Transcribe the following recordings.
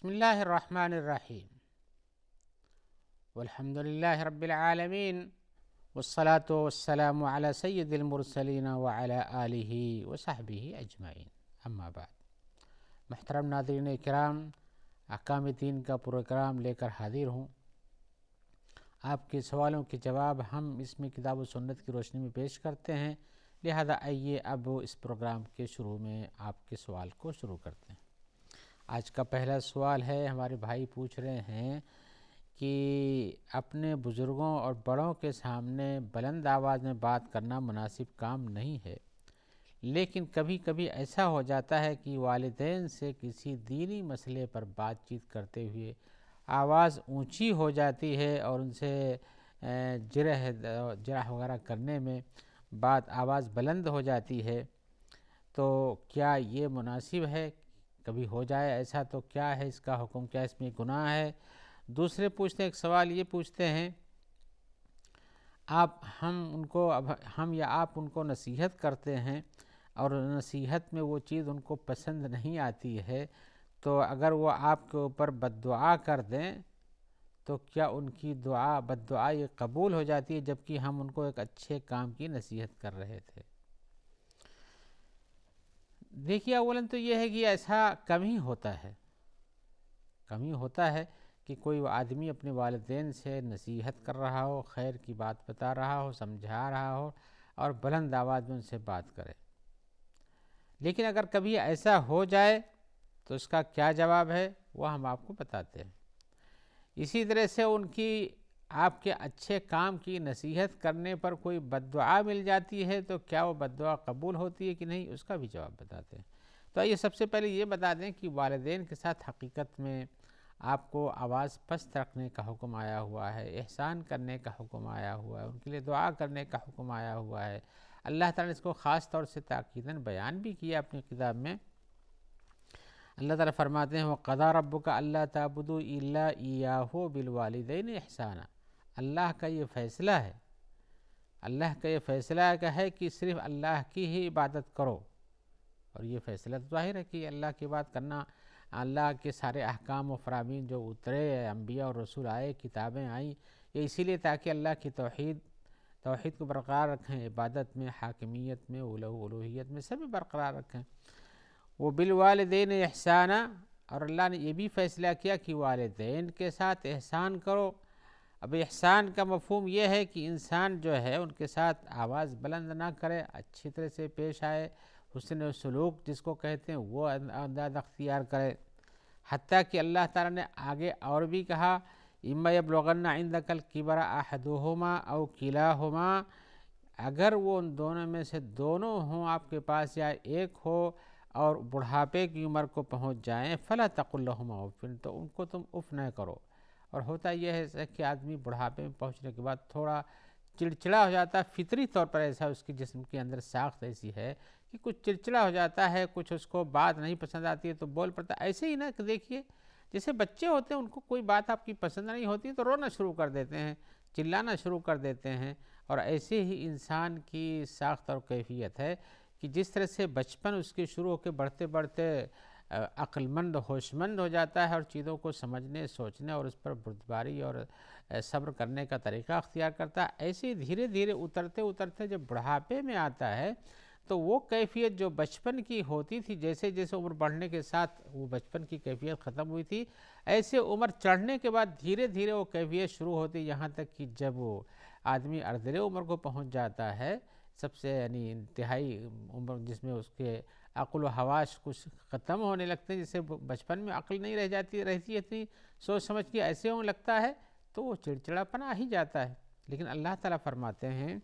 بسم اللہ الرحمن الرحیم والحمد للہ رب العالمین والصلاة والسلام علی سید المرسلین وعلی آلہ وصحبہ اجمعین، اما بعد۔ محترم ناظرین کرام، احکام دین کا پروگرام لے کر حاضر ہوں۔ آپ کے سوالوں کے جواب ہم اس میں کتاب و سنت کی روشنی میں پیش کرتے ہیں، لہذا آئیے اب اس پروگرام کے شروع میں آپ کے سوال کو شروع کرتے ہیں۔ آج کا پہلا سوال ہے، ہمارے بھائی پوچھ رہے ہیں کہ اپنے بزرگوں اور بڑوں کے سامنے بلند آواز میں بات کرنا مناسب کام نہیں ہے، لیکن کبھی کبھی ایسا ہو جاتا ہے کہ والدین سے کسی دینی مسئلے پر بات چیت کرتے ہوئے آواز اونچی ہو جاتی ہے اور ان سے جرح وغیرہ کرنے میں آواز بلند ہو جاتی ہے، تو کیا یہ مناسب ہے؟ کبھی ہو جائے ایسا تو کیا ہے اس کا حکم، کیا اس میں گناہ ہے؟ دوسرے پوچھتے ہیں، ایک سوال یہ پوچھتے ہیں، ہم یا آپ ان کو نصیحت کرتے ہیں اور نصیحت میں وہ چیز ان کو پسند نہیں آتی ہے، تو اگر وہ آپ کے اوپر بد دعا کر دیں تو کیا ان کی بد دعا یہ قبول ہو جاتی ہے، جبکہ ہم ان کو ایک اچھے کام کی نصیحت کر رہے تھے؟ دیکھیے، اولاً تو یہ ہے کہ ایسا کم ہی ہوتا ہے کہ کوئی آدمی اپنے والدین سے نصیحت کر رہا ہو، خیر کی بات بتا رہا ہو، سمجھا رہا ہو اور بلند آواز میں ان سے بات کرے۔ لیکن اگر کبھی ایسا ہو جائے تو اس کا کیا جواب ہے وہ ہم آپ کو بتاتے ہیں۔ اسی طرح سے آپ کے اچھے کام کی نصیحت کرنے پر کوئی بد دعا مل جاتی ہے تو کیا وہ بد دعا قبول ہوتی ہے کہ نہیں، اس کا بھی جواب بتاتے ہیں۔ تو آئیے سب سے پہلے یہ بتا دیں کہ والدین کے ساتھ حقیقت میں آپ کو آواز پست رکھنے کا حکم آیا ہوا ہے، احسان کرنے کا حکم آیا ہوا ہے، ان کے لیے دعا کرنے کا حکم آیا ہوا ہے۔ اللہ تعالیٰ نے اس کو خاص طور سے تاکیداً بیان بھی کیا اپنی کتاب میں۔ اللہ تعالیٰ فرماتے ہیں، وَقَضَىٰ رَبُّكَ أَلَّا تَعْبُدُوا إِلَّا إِيَّاهُ بِالْوَالِدَيْنِ إِحْسَانًا۔ اللہ کا یہ فیصلہ ہے کہ صرف اللہ کی ہی عبادت کرو، اور یہ فیصلہ ظاہر ہے کہ اللہ کی بات کرنا، اللہ کے سارے احکام و فرامین جو اترے، انبیاء اور رسول آئے، کتابیں آئیں، یہ اسی لیے تاکہ اللہ کی توحید کو برقرار رکھیں، عبادت میں، حاکمیت میں، الوہیت میں سبھی برقرار رکھیں۔ وہ بالوالدین احسانہ، اور اللہ نے یہ بھی فیصلہ کیا کہ والدین کے ساتھ احسان کرو۔ اب احسان کا مفہوم یہ ہے کہ انسان جو ہے ان کے ساتھ آواز بلند نہ کرے، اچھی طرح سے پیش آئے، حسن سلوک جس کو کہتے ہیں وہ انداز اختیار کرے۔ حتیٰ کہ اللہ تعالیٰ نے آگے اور بھی کہا، اِمَّا يَبْلُغَنَّ عِندَكَ الْكِبَرَ أَحَدُهُمَا أَوْ كِلَاهُمَا، اگر وہ ان دونوں میں سے دونوں ہوں آپ کے پاس یا ایک ہو اور بڑھاپے کی عمر کو پہنچ جائیں، فَلَا تَقُل لَهُمَا أُفٍّ، تو ان کو تم اف نہ کرو۔ اور ہوتا یہ ہے کہ آدمی بڑھاپے میں پہنچنے کے بعد تھوڑا چڑچڑا ہو جاتا ہے، فطری طور پر ایسا اس کی جسم کے اندر ساخت ایسی ہے کہ کچھ چڑچڑا ہو جاتا ہے، کچھ اس کو بات نہیں پسند آتی ہے تو بول پڑتا ہے۔ ایسے ہی نا کہ دیکھیے، جیسے بچے ہوتے ہیں ان کو کوئی بات آپ کی پسند نہیں ہوتی تو رونا شروع کر دیتے ہیں، چلانا شروع کر دیتے ہیں، اور ایسے ہی انسان کی ساخت اور کیفیت ہے کہ جس طرح سے بچپن اس کے شروع ہو کے بڑھتے بڑھتے عقل مند، ہوش مند ہو جاتا ہے اور چیزوں کو سمجھنے، سوچنے اور اس پر بردباری اور صبر کرنے کا طریقہ اختیار کرتا ہے، ایسے ہی دھیرے دھیرے اترتے جب بڑھاپے میں آتا ہے تو وہ کیفیت جو بچپن کی ہوتی تھی، جیسے جیسے عمر بڑھنے کے ساتھ وہ بچپن کی کیفیت ختم ہوئی تھی، ایسے عمر چڑھنے کے بعد دھیرے دھیرے وہ کیفیت شروع ہوتی، یہاں تک کہ جب وہ آدمی ارذل عمر کو پہنچ جاتا ہے، سب سے یعنی انتہائی عمر جس میں اس کے عقل و حواس کچھ ختم ہونے لگتے ہیں، جسے بچپن میں عقل نہیں رہتی ہے اتنی سوچ سمجھ کے، ایسے ہونے لگتا ہے تو وہ چڑچڑاپن آ ہی جاتا ہے۔ لیکن اللہ تعالیٰ فرماتے ہیں،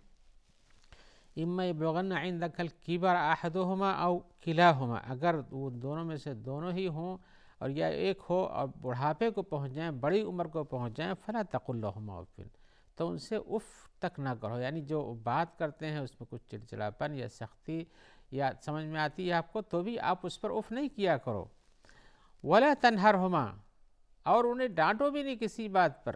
اِمَّا يَبْلُغَنَّ عِندَكَ الْكِبَرَ أَحَدُهُمَا أَوْ كِلَاهُمَا، اگر وہ دونوں میں سے دونوں ہی ہوں اور یا ایک ہو اور بڑھاپے کو پہنچ جائیں، بڑی عمر کو پہنچ جائیں، فَلَا تَقُل لَهُمَا أُفٍّ، تو ان سے اف تک نہ کرو، یعنی جو بات کرتے ہیں اس میں کچھ چڑچڑاپن یا سختی یا سمجھ میں آتی ہے آپ کو تو بھی آپ اس پر اف نہیں کیا کرو۔ وَلَا تَنْهَرْهُمَا، اور انہیں ڈانٹو بھی نہیں کسی بات پر۔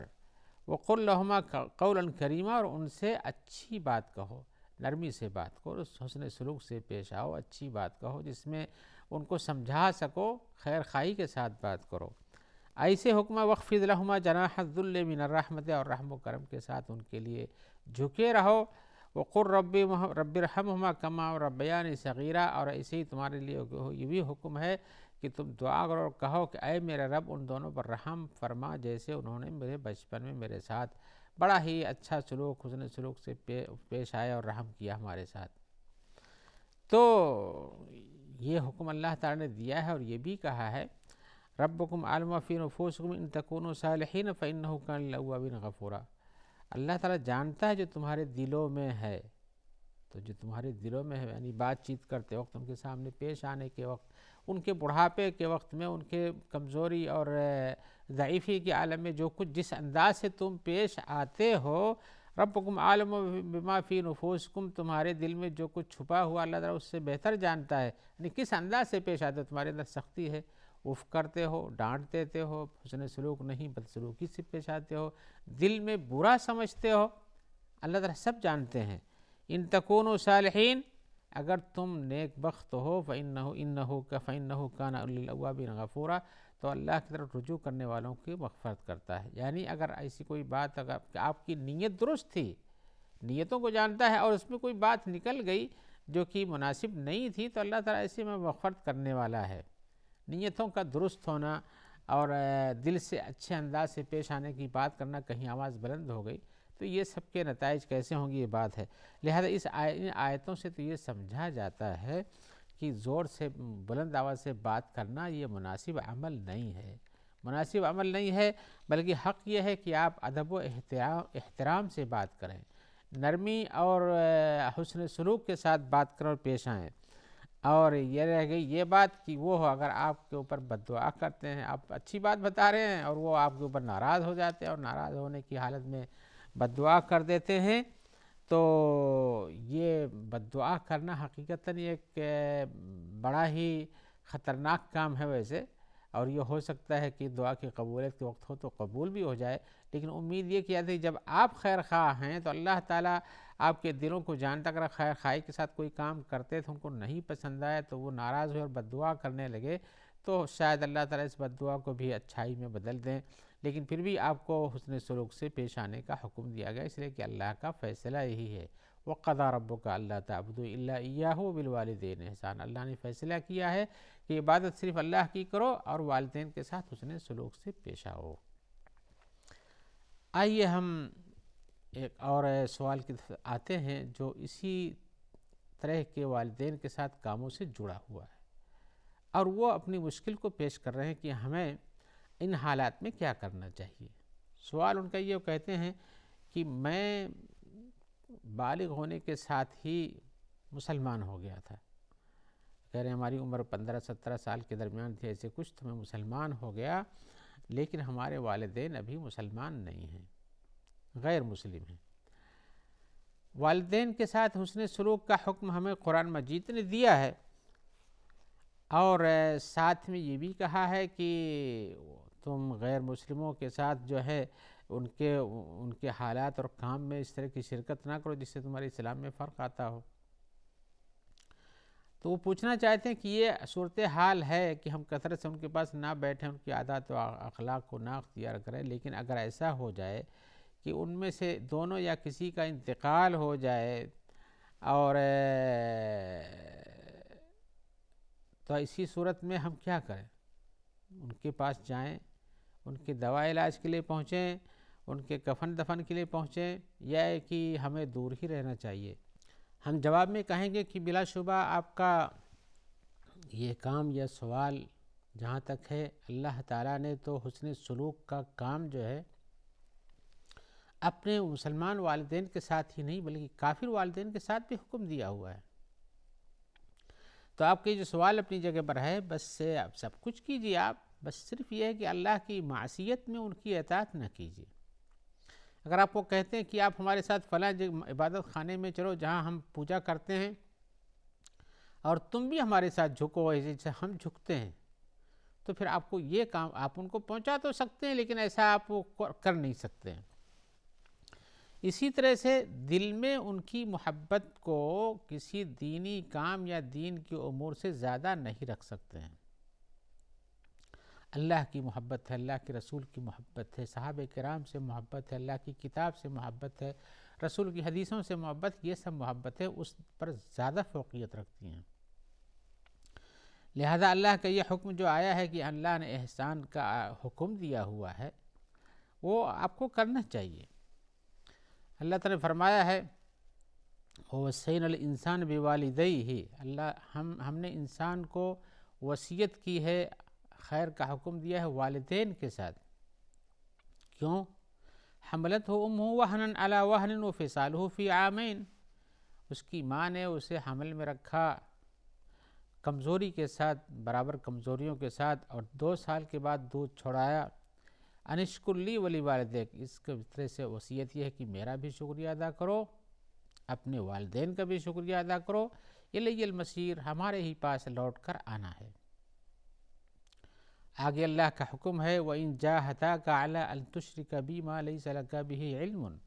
وَقُلْ لَهُمَا قَوْلًا كَرِيمًا، اور ان سے اچھی بات کہو، نرمی سے بات کرو، حسن سلوک سے پیش آؤ، اچھی بات کہو جس میں ان کو سمجھا سکو، خیر خواہی کے ساتھ بات کرو۔ ایسے حکم وخفض لہما جناح الذل من الرحمت، اور رحم و کرم کے ساتھ ان کے لیے جھکے رہو. وقل رب ارحمہما کما ربیانی صغیرا، اور ایسے ہی تمہارے لیے یہ بھی حکم ہے کہ تم دعا کرو اور کہو کہ اے میرے رب ان دونوں پر رحم فرما جیسے انہوں نے میرے بچپن میں میرے ساتھ بڑا ہی اچھا سلوک، حسن سلوک سے پیش آئے اور رحم کیا ہمارے ساتھ. تو یہ حکم اللہ تعالیٰ نے دیا ہے، اور یہ بھی کہا ہے ربکم عالم فی نفوسکم ان تکونوا صالحین فانہ کان للأوابین غفورا. اللہ تعالیٰ جانتا ہے جو تمہارے دلوں میں ہے. تو جو تمہارے دلوں میں ہے یعنی بات چیت کرتے وقت، ان کے سامنے پیش آنے کے وقت، ان کے بڑھاپے کے وقت میں، ان کے کمزوری اور ضعیفی کے عالم میں جو کچھ جس انداز سے تم پیش آتے ہو، ربکم عالم بما فی نفوسکم، تمہارے دل میں جو کچھ چھپا ہوا اللہ تعالیٰ اس سے بہتر جانتا ہے. یعنی کس انداز سے پیش آتے ہو، تمہارے اندر سختی ہے، اف کرتے ہو، ڈانٹ دیتے ہو، حسن سلوک نہیں بدسلوکی سے پیش آتے ہو، دل میں برا سمجھتے ہو، اللہ تعالیٰ سب جانتے ہیں. ان تکونوا صالحین، اگر تم نیک بخت ہو، فإنہ کان للأوابین غفورا، تو اللہ کی طرف رجوع کرنے والوں کی مغفرت کرتا ہے. یعنی اگر ایسی کوئی بات، اگر آپ کی نیت درست تھی، نیتوں کو جانتا ہے، اور اس میں کوئی بات نکل گئی جو کہ مناسب نہیں تھی، تو اللہ تعالیٰ ایسے میں مغفرت کرنے والا ہے. نیتوں کا درست ہونا اور دل سے اچھے انداز سے پیش آنے کی بات کرنا، کہیں آواز بلند ہو گئی تو یہ سب کے نتائج کیسے ہوں گی، یہ بات ہے. لہذا ان آیتوں سے تو یہ سمجھا جاتا ہے کہ زور سے بلند آواز سے بات کرنا یہ مناسب عمل نہیں ہے، مناسب عمل نہیں ہے، بلکہ حق یہ ہے کہ آپ ادب و احترام سے بات کریں، نرمی اور حسن سلوک کے ساتھ بات کریں اور پیش آئیں. اور یہ رہ گئی یہ بات کہ وہ اگر آپ کے اوپر بد دعا کرتے ہیں، آپ اچھی بات بتا رہے ہیں اور وہ آپ کے اوپر ناراض ہو جاتے ہیں اور ناراض ہونے کی حالت میں بد دعا کر دیتے ہیں، تو یہ بد دعا کرنا حقیقتاً ایک بڑا ہی خطرناک کام ہے ویسے. اور یہ ہو سکتا ہے کہ دعا کی قبولیت کے وقت ہو تو قبول بھی ہو جائے، لیکن امید یہ کیا تھی جب آپ خیر خواہ ہیں تو اللہ تعالیٰ آپ کے دلوں کو جانتا. اگر خیر خواہی کے ساتھ کوئی کام کرتے تھے، ان کو نہیں پسند آیا تو وہ ناراض ہوئے اور بد دعا کرنے لگے، تو شاید اللہ تعالیٰ اس بد دعا کو بھی اچھائی میں بدل دیں. لیکن پھر بھی آپ کو حسن سلوک سے پیش آنے کا حکم دیا گیا، اس لیے کہ اللہ کا فیصلہ یہی ہے. وَقَضَىٰ رَبُّكَ أَلَّا تَعْبُدُوا إِلَّا إِيَّاهُ وَبِالْوَالِدَيْنِ إِحْسَانًا. اللہ نے فیصلہ کیا ہے کہ عبادت صرف اللہ کی کرو اور والدین کے ساتھ حسن سلوک سے پیش آؤ. آئیے ہم ایک اور سوال کی طرف آتے ہیں جو اسی طرح کے والدین کے ساتھ کاموں سے جڑا ہوا ہے، اور وہ اپنی مشکل کو پیش کر رہے ہیں کہ ہمیں ان حالات میں کیا کرنا چاہیے. سوال ان کا یہ کہتے ہیں کہ میں بالغ ہونے کے ساتھ ہی مسلمان ہو گیا تھا، کہہ رہے ہیں ہماری عمر 15-17 سال کے درمیان تھی، ایسے کچھ تو میں مسلمان ہو گیا، لیکن ہمارے والدین ابھی مسلمان نہیں ہیں، غیر مسلم ہیں. والدین کے ساتھ حسن سلوک کا حکم ہمیں قرآن مجید نے دیا ہے، اور ساتھ میں یہ بھی کہا ہے کہ تم غیر مسلموں کے ساتھ جو ہے ان کے حالات اور کام میں اس طرح کی شرکت نہ کرو جس سے تمہارے اسلام میں فرق آتا ہو. تو وہ پوچھنا چاہتے ہیں کہ یہ صورتحال ہے کہ ہم کثرت سے ان کے پاس نہ بیٹھیں، ان کی عادات و اخلاق کو نہ اختیار کریں، لیکن اگر ایسا ہو جائے کہ ان میں سے دونوں یا کسی کا انتقال ہو جائے اور تو اسی صورت میں ہم کیا کریں؟ ان کے پاس جائیں، ان کے دوا علاج کے لیے پہنچیں، ان کے کفن دفن کے لیے پہنچیں، یا کہ ہمیں دور ہی رہنا چاہیے؟ ہم جواب میں کہیں گے کہ بلا شبہ آپ کا یہ کام یا سوال جہاں تک ہے، اللہ تعالیٰ نے تو حسن سلوک کا کام جو ہے اپنے مسلمان والدین کے ساتھ ہی نہیں بلکہ کافر والدین کے ساتھ بھی حکم دیا ہوا ہے. تو آپ کے جو سوال اپنی جگہ پر ہے، بس آپ سب کچھ کیجیے، آپ بس صرف یہ ہے کہ اللہ کی معصیت میں ان کی اطاعت نہ کیجیے. اگر آپ کو کہتے ہیں کہ آپ ہمارے ساتھ فلاں عبادت خانے میں چلو جہاں ہم پوجا کرتے ہیں، اور تم بھی ہمارے ساتھ جھکو جیسے ہم جھکتے ہیں، تو پھر آپ کو یہ کام آپ ان کو پہنچا تو سکتے ہیں، لیکن ایسا آپ کر نہیں سکتے ہیں. اسی طرح سے دل میں ان کی محبت کو کسی دینی کام یا دین کی امور سے زیادہ نہیں رکھ سکتے ہیں. اللہ کی محبت ہے، اللہ کے رسول کی محبت ہے، صحابہ کرام سے محبت ہے، اللہ کی کتاب سے محبت ہے، رسول کی حدیثوں سے محبت، یہ سب محبت ہے اس پر زیادہ فوقیت رکھتی ہیں۔ لہذا اللہ کا یہ حکم جو آیا ہے کہ اللہ نے احسان کا حکم دیا ہوا ہے، وہ آپ کو کرنا چاہیے۔ اللہ تعالیٰ نے فرمایا ہے وَوَصَّيْنَا الْإِنسَانَ بِوَالِدَيْهِ، اللہ ہم نے انسان کو وصیت کی ہے، خیر کا حکم دیا ہے والدین کے ساتھ۔ کیوں؟ حملتہ امہ وہنا علی وہن وفصالہ فی عامین، اس کی ماں نے اسے حمل میں رکھا کمزوری کے ساتھ، برابر کمزوریوں کے ساتھ، اور 2 سال کے بعد دودھ چھوڑایا۔ انشکر لی ولی والدیک، اس کے طرح سے وصیت یہ ہے کہ میرا بھی شکریہ ادا کرو، اپنے والدین کا بھی شکریہ ادا کرو، الی المصیر، ہمارے ہی پاس لوٹ کر آنا ہے۔ آگے اللہ کا حکم ہے وَإِن جَاهَدَاكَ عَلَىٰ أَن تُشْرِكَ بِي مَا لَيْسَ لَكَ بِهِ عِلْمٌ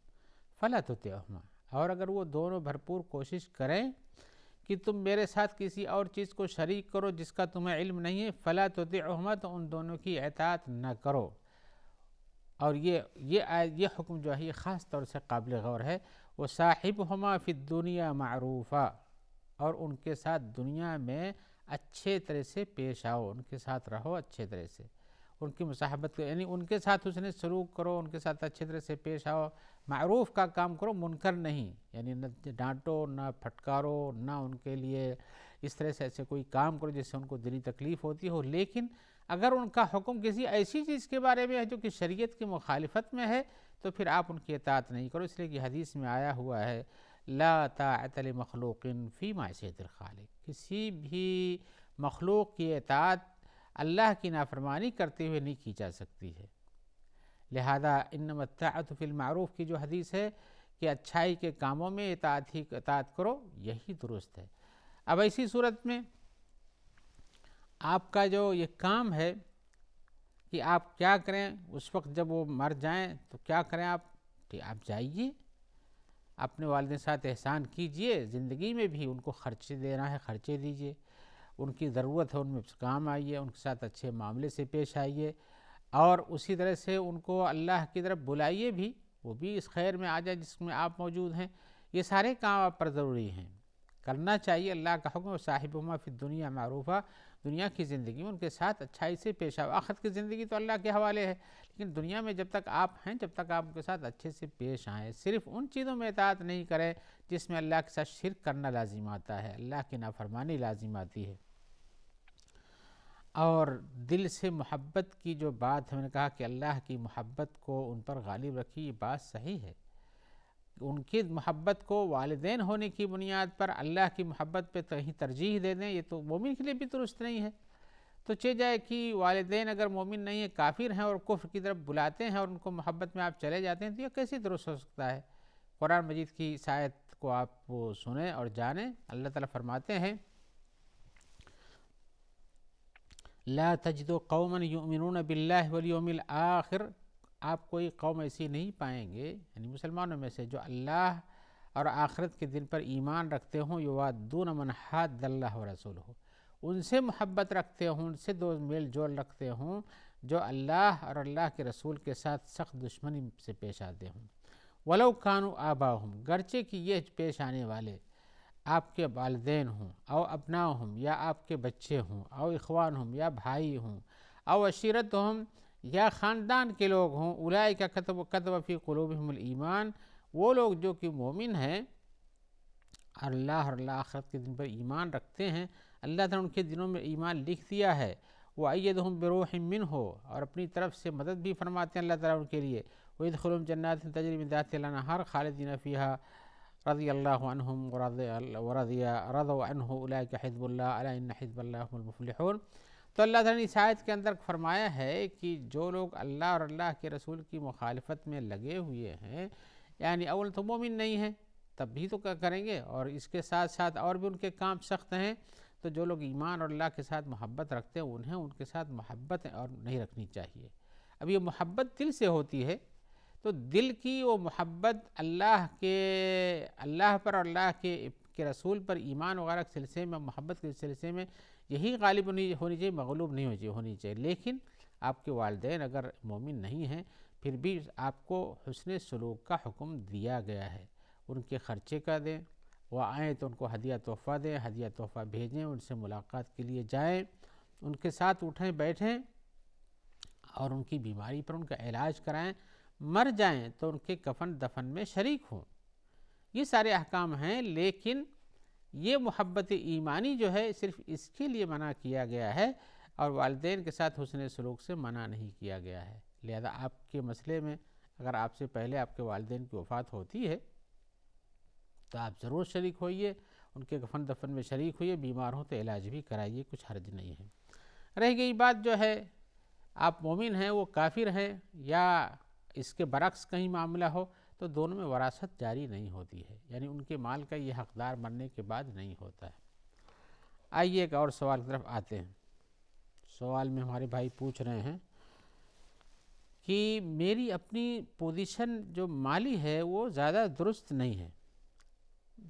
فَلَا تُطِعْهُمَا، اور اگر وہ دونوں بھرپور کوشش کریں کہ تم میرے ساتھ کسی اور چیز کو شریک کرو جس کا تمہیں علم نہیں ہے، فَلَا تُطِعْهُمَا، تو ان دونوں کی اطاعت نہ کرو۔ اور یہ حکم جو ہے یہ خاص طور سے قابل غور ہے۔ وَصَاحِبْهُمَا فِي الدُّنْيَا مَعْرُوفًا، اور ان کے ساتھ دنیا میں اچھے طرح سے پیش آؤ، ان کے ساتھ رہو اچھے طرح سے، ان کی مصاحبت کرو، یعنی ان کے ساتھ حسن سلوک کرو، ان کے ساتھ اچھے طرح سے پیش آؤ، معروف کا کام کرو، منکر نہیں، یعنی نہ ڈانٹو نہ پھٹکارو، نہ ان کے لیے اس طرح سے ایسے کوئی کام کرو جس سے ان کو دلی تکلیف ہوتی ہو۔ لیکن اگر ان کا حکم کسی ایسی چیز کے بارے میں ہے جو کہ شریعت کی مخالفت میں ہے تو پھر آپ ان کی اطاعت نہیں کرو، اس لیے کہ حدیث میں آیا ہوا ہے لا طاعت لمخلوق فی معصیۃ الخالق، کسی بھی مخلوق کی اطاعت اللہ کی نافرمانی کرتے ہوئے نہیں کی جا سکتی ہے۔ لہذا انما الطاعۃ فی المعروف کی جو حدیث ہے کہ اچھائی کے کاموں میں اطاعت کرو، یہی درست ہے۔ اب ایسی صورت میں آپ کا جو یہ کام ہے کہ آپ کیا کریں اس وقت جب وہ مر جائیں تو کیا کریں آپ جائیے اپنے والدین ساتھ احسان کیجئے، زندگی میں بھی ان کو خرچے دینا ہے خرچے دیجئے، ان کی ضرورت ہے ان میں کام آئیے، ان کے ساتھ اچھے معاملے سے پیش آئیے، اور اسی طرح سے ان کو اللہ کی طرف بلائیے بھی، وہ بھی اس خیر میں آ جائے جس میں آپ موجود ہیں۔ یہ سارے کام آپ پر ضروری ہیں، کرنا چاہیے۔ اللہ کا حکم صاحبہما فی الدنیا معروفہ، دنیا کی زندگی میں ان کے ساتھ اچھائی سے پیش آؤ۔ آخرت کی زندگی تو اللہ کے حوالے ہے، لیکن دنیا میں جب تک آپ ہیں جب تک آپ ان کے ساتھ اچھے سے پیش آئیں، صرف ان چیزوں میں اطاعت نہیں کریں جس میں اللہ کے ساتھ شرک کرنا لازم آتا ہے، اللہ کی نافرمانی لازم آتی ہے۔ اور دل سے محبت کی جو بات ہے، میں نے کہا کہ اللہ کی محبت کو ان پر غالب رکھی، یہ بات صحیح ہے۔ ان کی محبت کو والدین ہونے کی بنیاد پر اللہ کی محبت پہ کہیں ترجیح دے دیں، یہ تو مومن کے لیے بھی درست نہیں ہے۔ تو چہ جائے کہ والدین اگر مومن نہیں ہیں، کافر ہیں، اور کفر کی طرف بلاتے ہیں اور ان کو محبت میں آپ چلے جاتے ہیں، تو یہ کیسے درست ہو سکتا ہے؟ قرآن مجید کی اس آیت کو آپ سنیں اور جانیں۔ اللہ تعالیٰ فرماتے ہیں لا تجد قوما یؤمنون باللہ والیوم الآخر، آپ کوئی قوم ایسی نہیں پائیں گے، یعنی مسلمانوں میں سے، جو اللہ اور آخرت کے دن پر ایمان رکھتے ہوں، یوادون من حاد اللہ ورسولہ، ان سے محبت رکھتے ہوں، ان سے دو میل جول رکھتے ہوں جو اللہ اور اللہ کے رسول کے ساتھ سخت دشمنی سے پیش آتے ہوں۔ ولو کانوا آباہم، گرچہ کہ یہ پیش آنے والے آپ کے والدین ہوں، او ابناہم، یا آپ کے بچے ہوں، او اخوانہم، یا بھائی ہوں، او عشیرتہم، یا خاندان کے لوگ ہوں، اولئک کتب فی قلوبہم الایمان، وہ لوگ جو کہ مومن ہیں اور اللہ اور آخرت کے دن پر ایمان رکھتے ہیں، اللہ تعالیٰ ان کے دلوں میں ایمان لکھ دیا ہے۔ وَأَيَّدَهُم بِرُوحٍ مِّنْهُ، اور اپنی طرف سے مدد بھی فرماتے ہیں اللہ تعالیٰ ان کے لیے۔ وَيَدْخُلُهُمْ جَنَّاتٍ تَجْرِي مِن تَحْتِهَا الْأَنْهَارُ خَالِدِينَ فِيهَا رضی اللہ عنہم رضوا عنہ اولئک حزب اللہ الا ان حزب اللہ هم المفلحون۔ تو اللہ تعالیٰ نے اس آیت کے اندر فرمایا ہے کہ جو لوگ اللہ اور اللہ کے رسول کی مخالفت میں لگے ہوئے ہیں، یعنی اول تو مومن نہیں ہیں تب بھی تو کریں گے، اور اس کے ساتھ ساتھ اور بھی ان کے کام سخت ہیں، تو جو لوگ ایمان اور اللہ کے ساتھ محبت رکھتے ہیں انہیں ان کے ساتھ محبت اور نہیں رکھنی چاہیے۔ اب یہ محبت دل سے ہوتی ہے، تو دل کی وہ محبت اللہ پر اور اللہ کے رسول پر ایمان وغیرہ کے سلسلے میں، محبت کے سلسلے میں یہی غالب ہونی چاہیے، مغلوب نہیں ہونی چاہیے۔ لیکن آپ کے والدین اگر مومن نہیں ہیں پھر بھی آپ کو حسن سلوک کا حکم دیا گیا ہے. ان کے خرچے کا دیں، وہ آئیں تو ان کو ہدیہ تحفہ دیں، ہدیہ تحفہ بھیجیں، ان سے ملاقات کے لیے جائیں، ان کے ساتھ اٹھیں بیٹھیں اور ان کی بیماری پر ان کا علاج کرائیں. مر جائیں تو ان کے کفن دفن میں شریک ہوں. یہ سارے احکام ہیں، لیکن یہ محبت ایمانی جو ہے صرف اس کے لیے منع کیا گیا ہے اور والدین کے ساتھ حسن سلوک سے منع نہیں کیا گیا ہے. لہذا آپ کے مسئلے میں اگر آپ سے پہلے آپ کے والدین کی وفات ہوتی ہے تو آپ ضرور شریک ہوئیے، ان کے کفن دفن میں شریک ہوئیے، بیمار ہوں تو علاج بھی کرائیے، کچھ حرج نہیں ہے. رہ گئی بات جو ہے آپ مومن ہیں وہ کافر ہیں یا اس کے برعکس کہیں معاملہ ہو تو دونوں میں وراثت جاری نہیں ہوتی ہے، یعنی ان کے مال کا یہ حقدار مرنے کے بعد نہیں ہوتا ہے. آئیے ایک اور سوال کی طرف آتے ہیں. سوال میں ہمارے بھائی پوچھ رہے ہیں کہ میری اپنی پوزیشن جو مالی ہے وہ زیادہ درست نہیں ہے،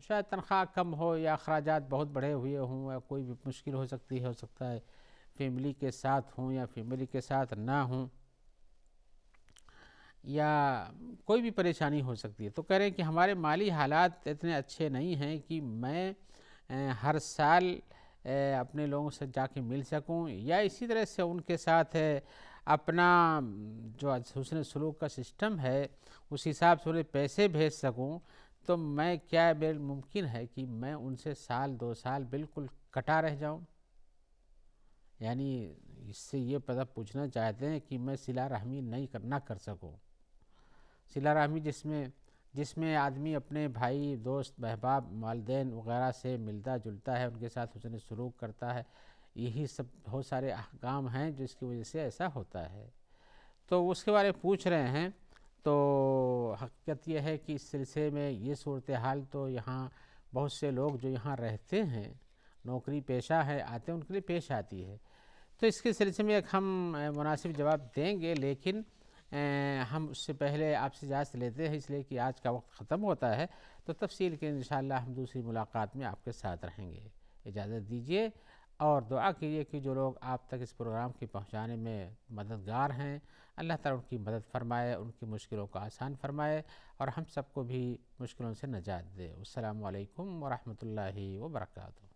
شاید تنخواہ کم ہو یا اخراجات بہت بڑھے ہوئے ہوں یا کوئی بھی مشکل ہو سکتا ہے فیملی کے ساتھ ہوں یا فیملی کے ساتھ نہ ہوں یا کوئی بھی پریشانی ہو سکتی ہے. تو کہہ رہے ہیں کہ ہمارے مالی حالات اتنے اچھے نہیں ہیں کہ میں ہر سال اپنے لوگوں سے جا کے مل سکوں یا اسی طرح سے ان کے ساتھ اپنا جو حسن سلوک کا سسٹم ہے اس حساب سے انہیں پیسے بھیج سکوں. تو میں کیا ممکن ہے کہ میں ان سے سال 2 سال بالکل کٹا رہ جاؤں؟ یعنی اس سے یہ پتہ پوچھنا چاہتے ہیں کہ میں صلہ رحمی نہ کر سکوں. صلہ رحمی جس میں آدمی اپنے بھائی دوست احباب والدین وغیرہ سے ملتا جلتا ہے، ان کے ساتھ حسن سلوک کرتا ہے، یہی سب بہت سارے احکام ہیں جس کی وجہ سے ایسا ہوتا ہے. تو اس کے بارے میں پوچھ رہے ہیں. تو حقیقت یہ ہے کہ اس سلسلے میں یہ صورتحال تو یہاں بہت سے لوگ جو یہاں رہتے ہیں نوکری پیشہ ہے آتے ہیں ان کے لیے پیش آتی ہے. تو اس کے سلسلے میں ایک ہم مناسب جواب دیں گے، لیکن ہم اس سے پہلے آپ سے اجازت لیتے ہیں اس لیے کہ آج کا وقت ختم ہوتا ہے. تو تفصیل کے انشاءاللہ ہم دوسری ملاقات میں آپ کے ساتھ رہیں گے. اجازت دیجیے اور دعا کیجیے کہ جو لوگ آپ تک اس پروگرام کی پہنچانے میں مددگار ہیں اللہ تعالیٰ ان کی مدد فرمائے، ان کی مشکلوں کو آسان فرمائے اور ہم سب کو بھی مشکلوں سے نجات دے. السلام علیکم ورحمۃ اللہ وبرکاتہ.